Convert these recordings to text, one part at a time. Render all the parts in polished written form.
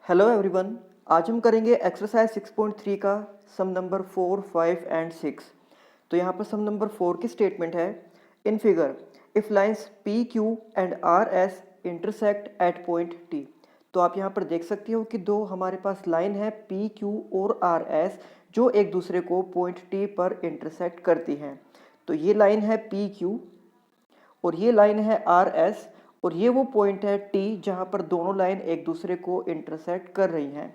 Hello everyone. आज हम करेंगे एक्सरसाइज 6.3 का सम नंबर 4, 5 एंड 6। तो यहाँ पर सम नंबर 4 की स्टेटमेंट है, in figure if lines P Q and R S intersect at point T. तो आप यहाँ पर देख सकते हो कि दो हमारे पास लाइन है पी क्यू और आर एस जो एक दूसरे को पॉइंट टी पर इंटरसेक्ट करती हैं। तो ये लाइन है पी क्यू और ये लाइन है आर एस और ये वो पॉइंट है टी जहाँ पर दोनों लाइन एक दूसरे को इंटरसेक्ट कर रही हैं।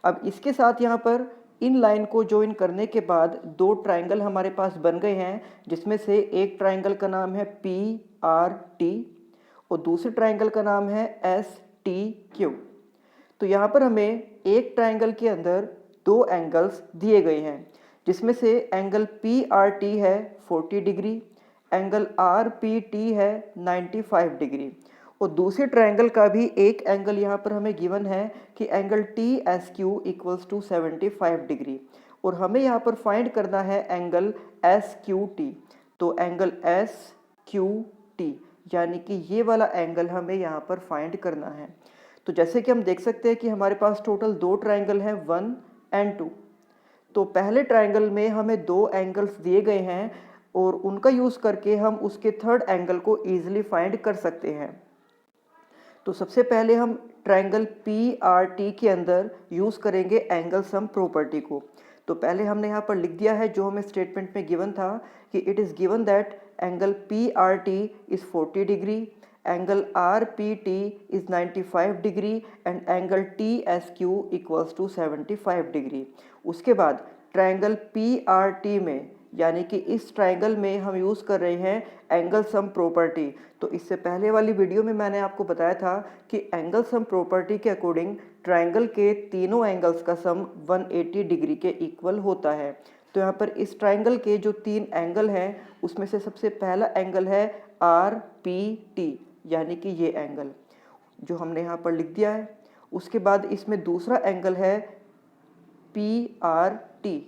अब इसके साथ यहाँ पर इन लाइन को ज्वाइन करने के बाद दो ट्राइंगल हमारे पास बन गए हैं, जिसमें से एक ट्राइंगल का नाम है पी आर टी और दूसरे ट्राइंगल का नाम है एस टी क्यू। तो यहाँ पर हमें एक ट्राइंगल के अंदर दो एंगल्स दिए गए हैं, जिसमें से एंगल पी आर टी है 40 degree, angle R P T है 95 डिग्री और दूसरे ट्रायंगल का भी एक एंगल यहाँ पर हमें गिवन है कि angle T S Q equals to 75 degree और हमें यहाँ पर फाइंड करना है एंगल एस क्यू टी। तो एंगल एस क्यू टी यानी कि ये वाला एंगल हमें यहाँ पर फाइंड करना है। तो जैसे कि हम देख सकते हैं कि हमारे पास टोटल दो ट्रायंगल हैं 1 एंड 2। तो पहले ट्रायंगल में हमें दो एंगल्स दिए गए हैं और उनका यूज़ करके हम उसके थर्ड एंगल को ईजिली फाइंड कर सकते हैं। तो सबसे पहले हम ट्रायंगल पी आर टी के अंदर यूज़ करेंगे एंगल सम प्रॉपर्टी को। तो पहले हमने यहाँ पर लिख दिया है जो हमें स्टेटमेंट में गिवन था कि it is given that angle P R T is 40 degree, angle R P T is 95 degree and angle T S Q equals to 75 degree. उसके बाद ट्रायंगल पी आर टी में यानी कि इस ट्रायंगल में हम यूज़ कर रहे हैं एंगल सम प्रॉपर्टी। तो इससे पहले वाली वीडियो में मैंने आपको बताया था कि एंगल सम प्रॉपर्टी के अकॉर्डिंग ट्रायंगल के तीनों एंगल्स का सम 180 डिग्री के इक्वल होता है। तो यहाँ पर इस ट्रायंगल के जो तीन एंगल हैं उसमें से सबसे पहला एंगल है आर पी टी यानी कि ये एंगल जो हमने यहाँ पर लिख दिया है। उसके बाद इसमें दूसरा एंगल है पी आर टी,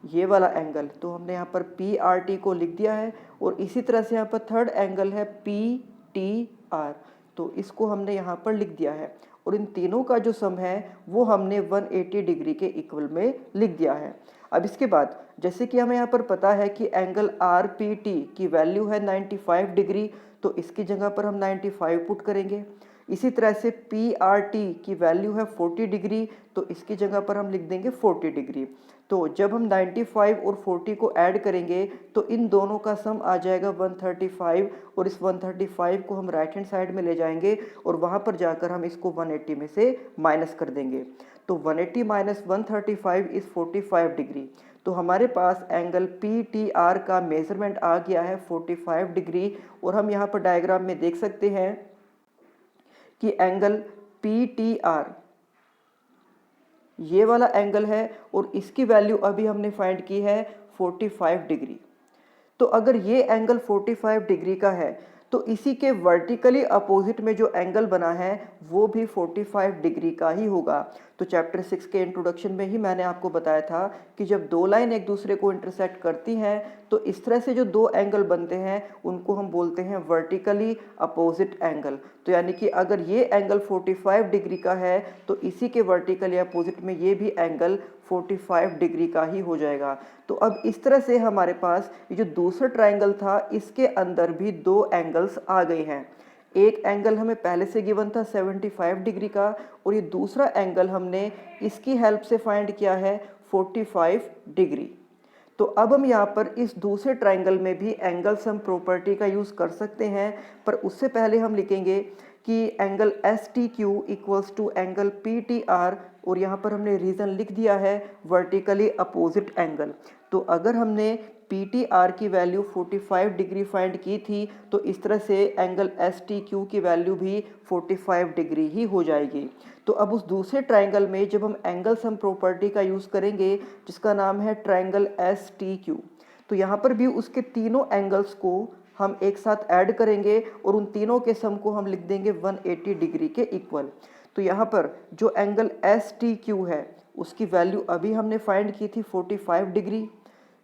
ये वाला एंगल। तो हमने यहाँ पर पी आर टी को लिख दिया है और इसी तरह से यहाँ पर थर्ड एंगल है पी टी आर, तो इसको हमने यहाँ पर लिख दिया है और इन तीनों का जो सम है वो हमने 180 डिग्री के इक्वल में लिख दिया है। अब इसके बाद जैसे कि हमें यहाँ पर पता है कि एंगल आर पी टी की वैल्यू है 95 डिग्री, तो इसकी जगह पर हम 95 पुट करेंगे। इसी तरह से पी आर टी की वैल्यू है 40 डिग्री, तो इसकी जगह पर हम लिख देंगे 40 डिग्री। तो जब हम 95 और 40 को ऐड करेंगे तो इन दोनों का सम आ जाएगा 135 और इस 135 को हम राइट हैंड साइड में ले जाएंगे और वहाँ पर जाकर हम इसको 180 में से माइनस कर देंगे। तो 180 माइनस 135 इज़ 45 डिग्री। तो हमारे पास एंगल पी टी आर का मेजरमेंट आ गया है 45 डिग्री और हम यहाँ पर डायग्राम में देख सकते हैं कि एंगल पी टी आर ये वाला एंगल है और इसकी वैल्यू अभी हमने फाइंड की है 45 डिग्री। तो अगर ये एंगल 45 डिग्री का है तो इसी के वर्टिकली अपोजिट में जो एंगल बना है वो भी 45 डिग्री का ही होगा। तो चैप्टर 6 के इंट्रोडक्शन में ही मैंने आपको बताया था कि जब दो लाइन एक दूसरे को इंटरसेक्ट करती हैं तो इस तरह से जो दो एंगल बनते हैं उनको हम बोलते हैं वर्टिकली अपोजिट एंगल। तो यानी कि अगर ये एंगल 45 डिग्री का है तो इसी के वर्टिकली अपोजिट में ये भी एंगल 45 डिग्री का ही हो जाएगा। तो अब इस तरह से हमारे पास ये जो दूसरा ट्रायंगल था इसके अंदर भी दो एंगल्स आ गए हैं। एक एंगल हमें पहले से गिवन था 75 डिग्री का और ये दूसरा एंगल हमने इसकी हेल्प से फाइंड किया है 45 डिग्री। तो अब हम यहाँ पर इस दूसरे ट्रायंगल में भी एंगल सम प्रॉपर्टी का यूज़ कर सकते हैं, पर उससे पहले हम लिखेंगे कि angle S T Q equals to angle P T R और यहाँ पर हमने रीज़न लिख दिया है वर्टिकली अपोजिट एंगल। तो अगर हमने पी टी आर की वैल्यू 45 डिग्री फाइंड की थी तो इस तरह से एंगल एस टी क्यू की वैल्यू भी 45 डिग्री ही हो जाएगी। तो अब उस दूसरे ट्रायंगल में जब हम एंगल सम प्रॉपर्टी का यूज़ करेंगे जिसका नाम है ट्रायंगल एस टी क्यू, तो यहाँ पर भी उसके तीनों एंगल्स को हम एक साथ ऐड करेंगे और उन तीनों के सम को हम लिख देंगे 180 डिग्री के इक्वल। तो यहाँ पर जो एंगल एस टी क्यू है उसकी वैल्यू अभी हमने फाइंड की थी 45 डिग्री।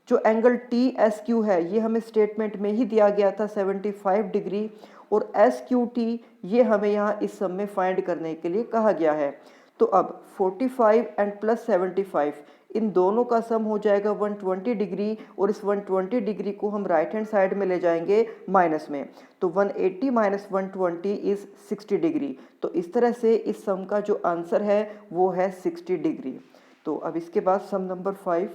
जो एंगल टी एस क्यू है ये हमें स्टेटमेंट में ही दिया गया था 75 डिग्री और एस क्यू टी ये हमें यहाँ इस सम में फाइंड करने के लिए कहा गया है। तो अब 45 एंड प्लस 75 इन दोनों का सम हो जाएगा 120 डिग्री, और इस 120 डिग्री को हम राइट हैंड साइड में ले जाएंगे माइनस में, तो 180 माइनस 120 इज 60 डिग्री। तो इस तरह से इस सम का जो आंसर है वो है 60 डिग्री। तो अब इसके बाद सम नंबर 5,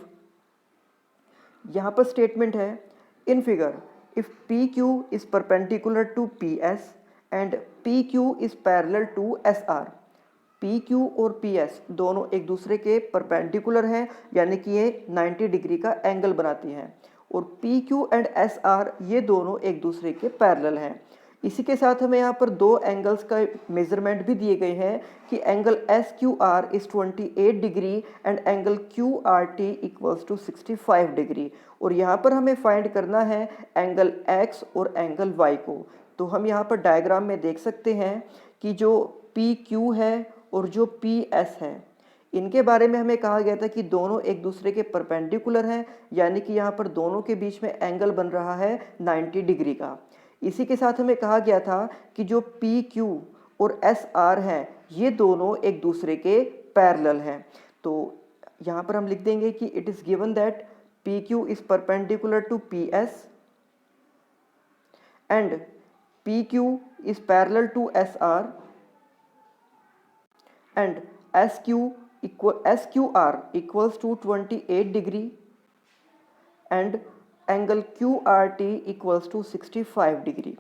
यहाँ पर स्टेटमेंट है in figure if P Q is perpendicular to P S and P Q is parallel to S R. P Q और पी एस दोनों एक दूसरे के परपेंडिकुलर हैं, यानी कि ये 90 डिग्री का एंगल बनाती हैं, और P Q and S R ये दोनों एक दूसरे के पैरेलल हैं। इसी के साथ हमें यहाँ पर दो एंगल्स का मेजरमेंट भी दिए गए हैं कि angle S Q R is 28 degree and angle Q R T equals to 65 degree, और यहाँ पर हमें फाइंड करना है एंगल एक्स और एंगल वाई को। तो हम यहाँ पर डायग्राम में देख सकते हैं कि जो पी क्यू है और जो पी एस है इनके बारे में हमें कहा गया था कि दोनों एक दूसरे के परपेंडिकुलर हैं, यानी कि यहाँ पर दोनों के बीच में एंगल बन रहा है 90 डिग्री का। इसी के साथ हमें कहा गया था कि जो पी क्यू और एस आर हैं ये दोनों एक दूसरे के पैरेलल हैं। तो यहाँ पर हम लिख देंगे कि it is given that P Q is perpendicular to P S and P Q is parallel to S R and SQR equals to 28 degree and angle QRT equals to 65 degree।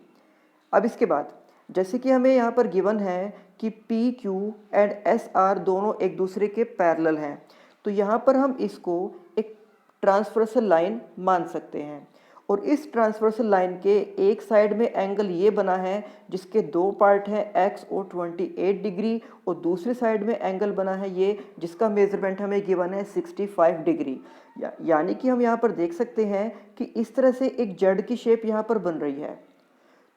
अब इसके बाद जैसे कि हमें यहाँ पर गिवन है कि PQ एंड SR दोनों एक दूसरे के पैरेलल हैं, तो यहाँ पर हम इसको एक ट्रांसवर्सल लाइन मान सकते हैं, और इस ट्रांसवर्सल लाइन के एक साइड में एंगल ये बना है जिसके दो पार्ट हैं x और 28 डिग्री, और दूसरी साइड में एंगल बना है ये जिसका मेजरमेंट हमें गिवन है 65 डिग्री। यानी कि हम यहाँ पर देख सकते हैं कि इस तरह से एक जेड की शेप यहाँ पर बन रही है।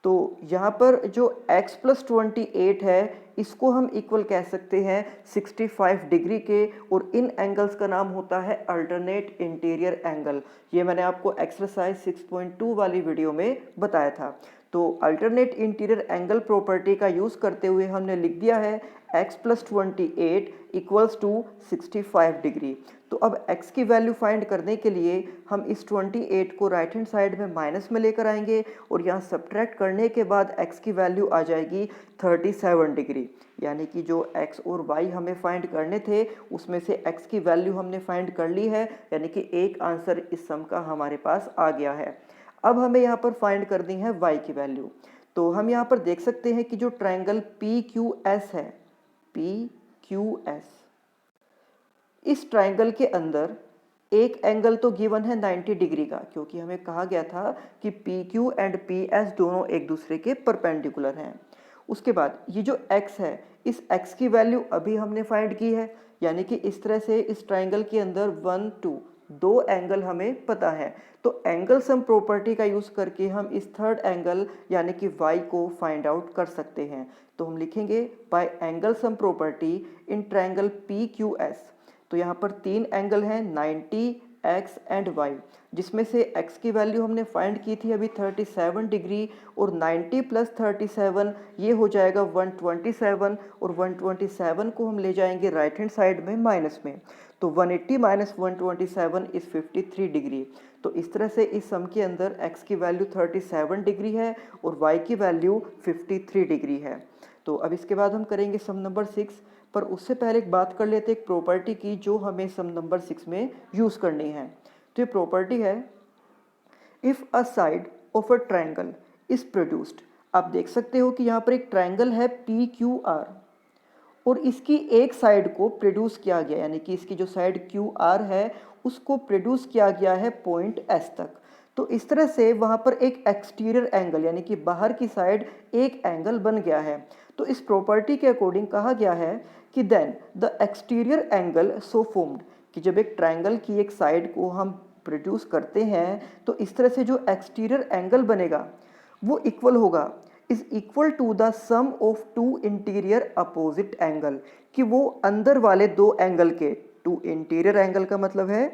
तो यहाँ पर जो x प्लस 28 है इसको हम इक्वल कह सकते हैं 65 डिग्री के, और इन एंगल्स का नाम होता है अल्टरनेट इंटीरियर एंगल। ये मैंने आपको एक्सरसाइज 6.2 वाली वीडियो में बताया था। तो अल्टरनेट इंटीरियर एंगल प्रॉपर्टी का यूज़ करते हुए हमने लिख दिया है x plus 28 equals to 65 degree. तो अब x की वैल्यू फाइंड करने के लिए हम इस 28 को राइट हैंड साइड में माइनस में लेकर आएंगे, और यहाँ सब्ट्रैक्ट करने के बाद x की वैल्यू आ जाएगी 37 डिग्री। यानी कि जो x और y हमें फाइंड करने थे उसमें से x की वैल्यू हमने फाइंड कर ली है, यानी कि एक आंसर इस सम का हमारे पास आ गया है। अब हमें यहाँ पर फाइंड करनी है y की वैल्यू। तो हम यहाँ पर देख सकते हैं कि जो ट्रायंगल PQS है, PQS, इस ट्रायंगल के अंदर एक एंगल तो गिवन है 90 डिग्री का, क्योंकि हमें कहा गया था कि PQ एंड PS दोनों एक दूसरे के परपेंडिकुलर हैं। उसके बाद ये जो x है इस x की वैल्यू अभी हमने फाइंड की है, यानी कि इस तरह से इस ट्रायंगल के अंदर 1 2 दो एंगल हमें पता है। तो एंगल सम प्रॉपर्टी का यूज़ करके हम इस थर्ड एंगल यानी कि y को फाइंड आउट कर सकते हैं। तो हम लिखेंगे bye angle sum property in triangle PQS। तो यहाँ पर तीन एंगल हैं 90, x एंड y, जिसमें से x की वैल्यू हमने फाइंड की थी अभी 37 डिग्री, और 90 प्लस 37 ये हो जाएगा 127, और 127 को हम ले जाएंगे राइट हैंड साइड में माइनस में, तो 180 माइनस 127 इज 53 डिग्री। तो इस तरह से इस सम के अंदर x की वैल्यू 37 डिग्री है और y की वैल्यू 53 डिग्री है। तो अब इसके बाद हम करेंगे सम नंबर 6, पर उससे पहले एक बात कर लेते हैं एक प्रॉपर्टी की जो हमें सम नंबर 6 में यूज़ करनी है। तो ये प्रॉपर्टी है if a side of a triangle is produced. आप देख सकते हो कि यहाँ पर एक ट्रायंगल है PQR और इसकी एक साइड को प्रोड्यूस किया गया, यानी कि इसकी जो साइड QR है उसको प्रोड्यूस किया गया है पॉइंट S तक। तो इस तरह से वहाँ पर एक एक्सटीरियर एंगल यानी कि बाहर की साइड एक एंगल बन गया है। तो इस प्रॉपर्टी के अकॉर्डिंग कहा गया है कि then the exterior angle so formed, कि जब एक ट्रायंगल की एक साइड को हम प्रोड्यूस करते हैं तो इस तरह से जो एक्सटीरियर एंगल बनेगा वो इक्वल होगा is equal to the sum of two interior opposite angle, कि वो अंदर वाले दो एंगल के, टू इंटीरियर एंगल का मतलब है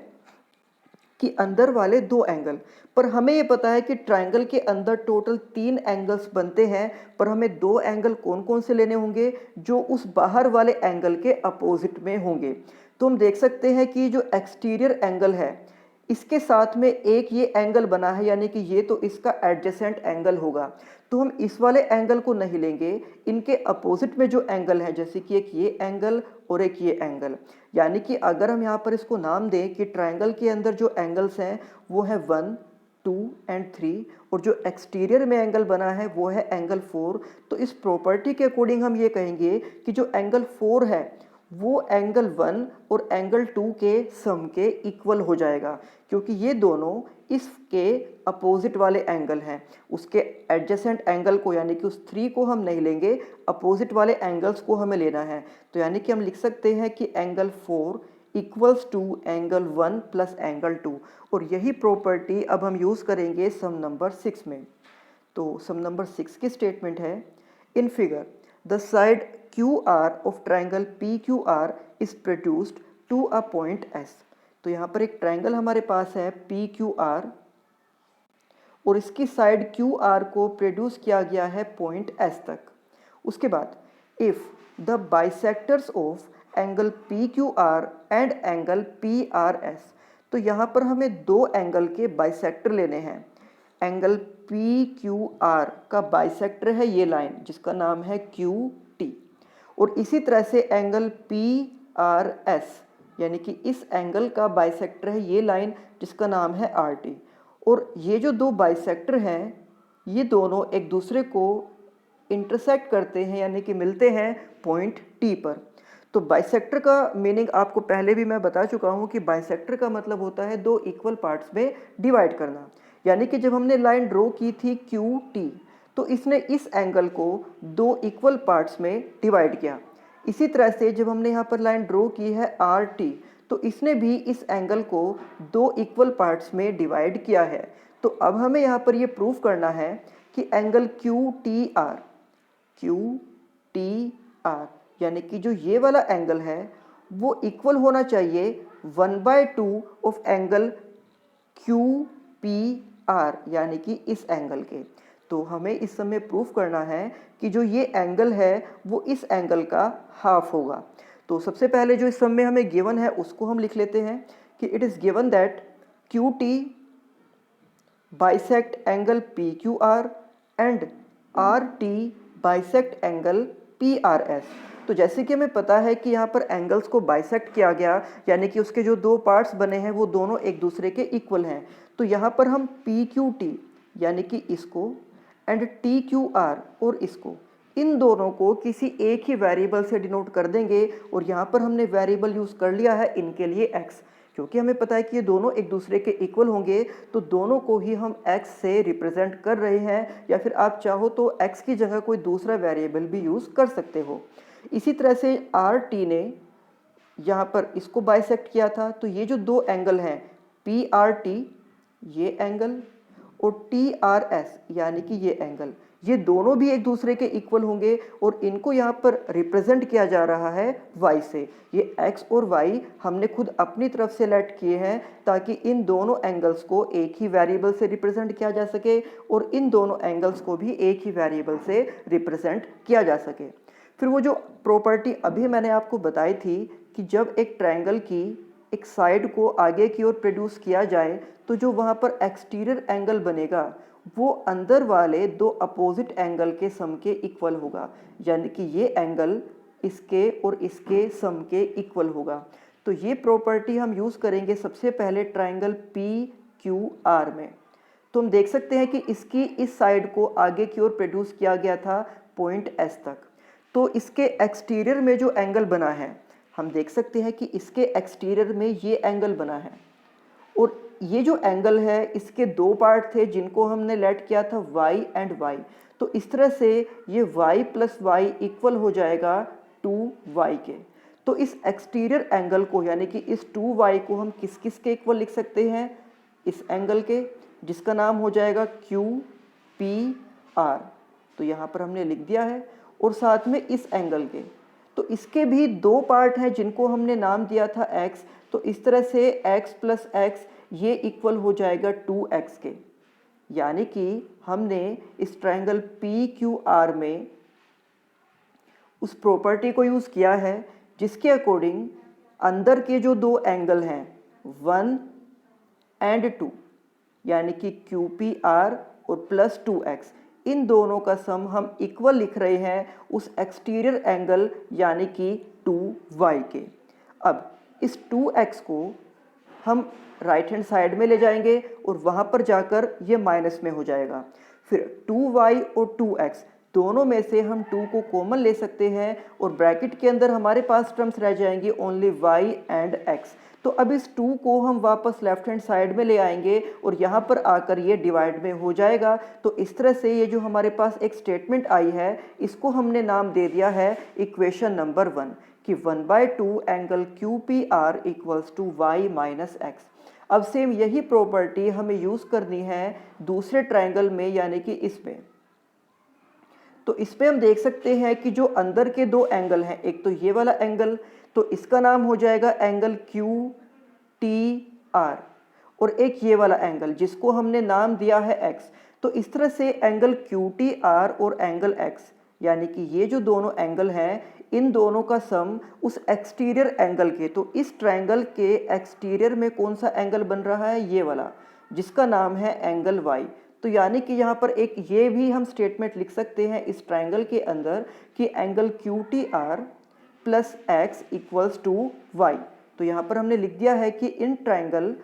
कि अंदर वाले 2 एंगल, पर हमें ये पता है कि ट्रायंगल के अंदर टोटल 3 एंगल्स बनते हैं, पर हमें 2 एंगल कौन कौन से लेने होंगे, जो उस बाहर वाले एंगल के अपोजिट में होंगे। तो हम देख सकते हैं कि जो एक्सटीरियर एंगल है इसके साथ में एक ये एंगल बना है, यानी कि ये तो इसका एडजेसेंट एंगल होगा, तो हम इस वाले एंगल को नहीं लेंगे। इनके अपोजिट में जो एंगल है, जैसे कि एक ये एंगल और एक ये एंगल, यानी कि अगर हम यहाँ पर इसको नाम दें कि ट्रायंगल के अंदर जो एंगल्स हैं वो है 1, 2 एंड 3, और जो एक्सटीरियर में एंगल बना है वो है एंगल 4। तो इस प्रॉपर्टी के अकॉर्डिंग हम ये कहेंगे कि जो एंगल 4 है वो एंगल 1 और एंगल 2 के सम के इक्वल हो जाएगा, क्योंकि ये दोनों इसके अपोजिट वाले एंगल हैं। उसके एडजेसेंट एंगल को, यानी कि उस 3 को हम नहीं लेंगे, अपोजिट वाले एंगल्स को हमें लेना है। तो यानी कि हम लिख सकते हैं कि angle 4 equals to angle 1 plus angle 2, और यही प्रॉपर्टी अब हम यूज़ करेंगे सम नंबर 6 में। तो सम नंबर 6 की स्टेटमेंट है, in figure the side QR of triangle PQR is produced to a point S। तो यहाँ पर एक ट्रायंगल हमारे पास है PQR और इसकी साइड QR को प्रोड्यूस किया गया है पॉइंट S तक। उसके बाद if the bisectors of angle PQR and angle PRS, तो यहाँ पर हमें 2 एंगल के बाइसेक्टर लेने हैं। एंगल PQR का बाइसेक्टर है ये लाइन जिसका नाम है QT, और इसी तरह से एंगल PRS यानी कि इस एंगल का बाइसेक्टर है ये लाइन जिसका नाम है RT। और ये जो 2 बाइसेक्टर हैं ये दोनों एक दूसरे को इंटरसेक्ट करते हैं, यानी कि मिलते हैं पॉइंट T पर। तो बाइसेक्टर का मीनिंग आपको पहले भी मैं बता चुका हूँ कि बाइसेक्टर का मतलब होता है 2 इक्वल पार्ट्स में डिवाइड करना। यानी कि जब हमने लाइन ड्रॉ की थी QT, तो इसने इस एंगल को 2 इक्वल पार्ट्स में डिवाइड किया। इसी तरह से जब हमने यहाँ पर लाइन ड्रॉ की है RT, तो इसने भी इस एंगल को 2 इक्वल पार्ट्स में डिवाइड किया है। तो अब हमें यहाँ पर ये प्रूफ करना है कि एंगल QTR यानी कि जो ये वाला एंगल है वो इक्वल होना चाहिए 1/2 ऑफ एंगल QPR यानी कि इस एंगल के। तो हमें इस समय प्रूफ करना है कि जो ये एंगल है वो इस एंगल का हाफ होगा। तो सबसे पहले जो इस सम में हमें गिवन है उसको हम लिख लेते हैं कि it is given that QT bisect angle PQR and RT bisect angle PRS। तो जैसे कि हमें पता है कि यहाँ पर एंगल्स को बाइसेक्ट किया गया, यानी कि उसके जो 2 पार्ट्स बने हैं वो दोनों एक दूसरे के इक्वल हैं। तो यहाँ पर हम PQT यानी कि इसको एंड TQR और इसको, इन दोनों को किसी एक ही वेरिएबल से डिनोट कर देंगे। और यहाँ पर हमने वेरिएबल यूज़ कर लिया है इनके लिए x, क्योंकि हमें पता है कि ये दोनों एक दूसरे के इक्वल होंगे, तो दोनों को ही हम x से रिप्रेजेंट कर रहे हैं, या फिर आप चाहो तो x की जगह कोई दूसरा वेरिएबल भी यूज़ कर सकते हो। इसी तरह से RT ने यहाँ पर इसको बाइसेक्ट किया था, तो ये जो 2 एंगल हैं PRT ये एंगल और TRS यानी कि ये एंगल, ये दोनों भी एक दूसरे के इक्वल होंगे, और इनको यहाँ पर रिप्रेजेंट किया जा रहा है y से। ये x और y हमने खुद अपनी तरफ से लेट किए हैं ताकि इन दोनों एंगल्स को एक ही वेरिएबल से रिप्रेजेंट किया जा सके और इन दोनों एंगल्स को भी एक ही वेरिएबल से रिप्रेजेंट किया जा सके। फिर वो जो प्रॉपर्टी अभी मैंने आपको बताई थी कि जब एक ट्रायंगल की एक साइड को आगे की ओर प्रोड्यूस किया जाए तो जो वहाँ पर एक्सटीरियर एंगल बनेगा वो अंदर वाले 2 अपोजिट एंगल के सम के इक्वल होगा, यानी कि ये एंगल इसके और इसके सम के इक्वल होगा। तो ये प्रॉपर्टी हम यूज़ करेंगे सबसे पहले ट्रायंगल PQR में। तो हम देख सकते हैं कि इसकी इस साइड को आगे की ओर प्रोड्यूस किया गया था पॉइंट S तक। तो इसके एक्सटीरियर में जो एंगल बना है, हम देख सकते हैं कि इसके एक्सटीरियर में ये एंगल बना है, और ये जो एंगल है इसके 2 पार्ट थे जिनको हमने लेट किया था y एंड y। तो इस तरह से ये y प्लस y इक्वल हो जाएगा 2y के। तो इस एक्सटीरियर एंगल को, यानी कि इस 2y को हम किस किस के इक्वल लिख सकते हैं, इस एंगल के जिसका नाम हो जाएगा QPR। तो यहाँ पर हमने लिख दिया है, और साथ में इस एंगल के, तो इसके भी 2 पार्ट हैं जिनको हमने नाम दिया था x। तो इस तरह से x प्लस x ये इक्वल हो जाएगा 2x के। यानी कि हमने इस ट्रायंगल PQR में उस प्रॉपर्टी को यूज़ किया है जिसके अकॉर्डिंग अंदर के जो दो एंगल हैं 1 एंड 2 यानी कि QPR और प्लस 2x, इन दोनों का सम हम इक्वल लिख रहे हैं उस एक्सटीरियर एंगल यानी कि 2y के। अब इस 2x को हम राइट हैंड साइड में ले जाएंगे और वहाँ पर जाकर ये माइनस में हो जाएगा। फिर 2y और 2x दोनों में से हम 2 को कॉमन ले सकते हैं और ब्रैकेट के अंदर हमारे पास टर्म्स रह जाएंगी ओनली y एंड x। तो अब इस 2 को हम वापस लेफ्ट हैंड साइड में ले आएंगे और यहाँ पर आकर ये डिवाइड में हो जाएगा। तो इस तरह से ये जो हमारे पास एक स्टेटमेंट आई है इसको हमने नाम दे दिया है इक्वेशन नंबर 1 कि 1/2 angle QPR equals to y minus x। अब सेम यही प्रॉपर्टी हमें यूज़ करनी है दूसरे ट्रायंगल में यानी कि इसमें। तो इसमें हम देख सकते हैं कि जो अंदर के दो एंगल हैं, एक तो ये वाला एंगल, तो इसका नाम हो जाएगा एंगल QTR, और एक ये वाला एंगल जिसको हमने नाम दिया है x। तो इस तरह से एंगल QTR और एंगल x यानी कि ये जो दोनों एंगल हैं इन दोनों का सम उस एक्सटीरियर एंगल के, तो इस ट्रायंगल के एक्सटीरियर में कौन सा एंगल बन रहा है, ये वाला जिसका नाम है एंगल y। तो यानी कि यहाँ पर एक ये भी हम स्टेटमेंट लिख सकते हैं इस ट्रायंगल के अंदर कि angle QTR plus x equals to y। तो यहाँ पर हमने लिख दिया है कि इन ट्रायंगल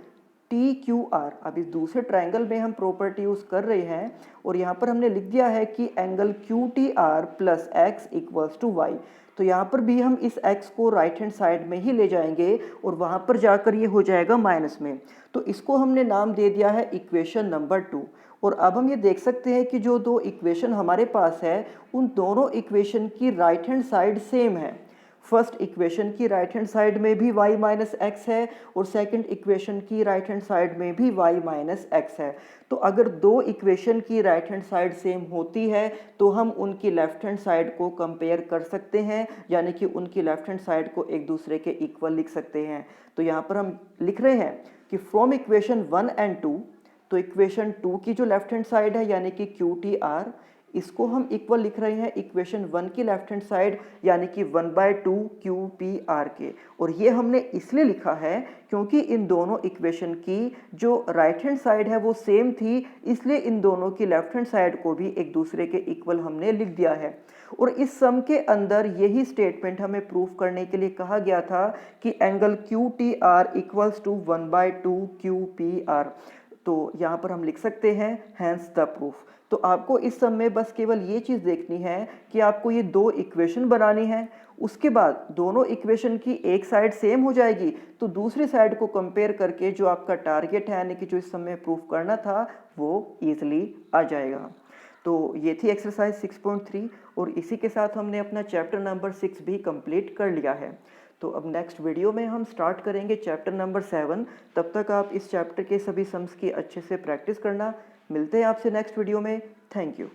TQR, अब इस दूसरे ट्रायंगल में हम प्रॉपर्टी यूज़ कर रहे हैं और यहाँ पर हमने लिख दिया है कि angle QTR plus x equals to y। तो यहाँ पर भी हम इस x को राइट हैंड साइड में ही ले जाएंगे और वहाँ पर जाकर ये हो जाएगा माइनस में। तो इसको हमने नाम दे दिया है इक्वेशन नंबर 2। और अब हम ये देख सकते हैं कि जो दो इक्वेशन हमारे पास है उन दोनों इक्वेशन की राइट हैंड साइड सेम है। फर्स्ट इक्वेशन की राइट हैंड साइड में भी y माइनस एक्स है और सेकंड इक्वेशन की राइट हैंड साइड में भी y माइनस एक्स है। तो अगर दो इक्वेशन की राइट हैंड साइड सेम होती है तो हम उनकी लेफ्ट हैंड साइड को कंपेयर कर सकते हैं, यानी कि उनकी लेफ्ट हैंड साइड को एक दूसरे के इक्वल लिख सकते हैं। तो यहाँ पर हम लिख रहे हैं कि फ्रॉम इक्वेशन 1 एंड 2, तो इक्वेशन 2 की जो लेफ्ट हैंड साइड है यानी कि QTR, इसको हम इक्वल लिख रहे हैं इक्वेशन 1 की लेफ्ट हैंड साइड यानी कि 1/2 QPR के। और ये हमने इसलिए लिखा है क्योंकि इन दोनों इक्वेशन की जो राइट हैंड साइड है वो सेम थी, इसलिए इन दोनों की लेफ्ट हैंड साइड को भी एक दूसरे के इक्वल हमने लिख दिया है। और इस सम के अंदर यही स्टेटमेंट हमें प्रूफ करने के लिए कहा गया था कि angle QTR equals to 1/2 QPR। तो यहाँ पर हम लिख सकते हैं हैंस द प्रूफ। तो आपको इस सम में बस केवल ये चीज़ देखनी है कि आपको ये दो इक्वेशन बनानी है, उसके बाद दोनों इक्वेशन की एक साइड सेम हो जाएगी तो दूसरी साइड को कंपेयर करके जो आपका टारगेट है यानी कि जो इस सम में प्रूफ करना था वो ईजिली आ जाएगा। तो ये थी एक्सरसाइज 6.3 और इसी के साथ हमने अपना चैप्टर नंबर 6 भी कंप्लीट कर लिया है। तो अब नेक्स्ट वीडियो में हम स्टार्ट करेंगे चैप्टर नंबर 7। तब तक आप इस चैप्टर के सभी सम्स की अच्छे से प्रैक्टिस करना। मिलते हैं आपसे नेक्स्ट वीडियो में। Thank you.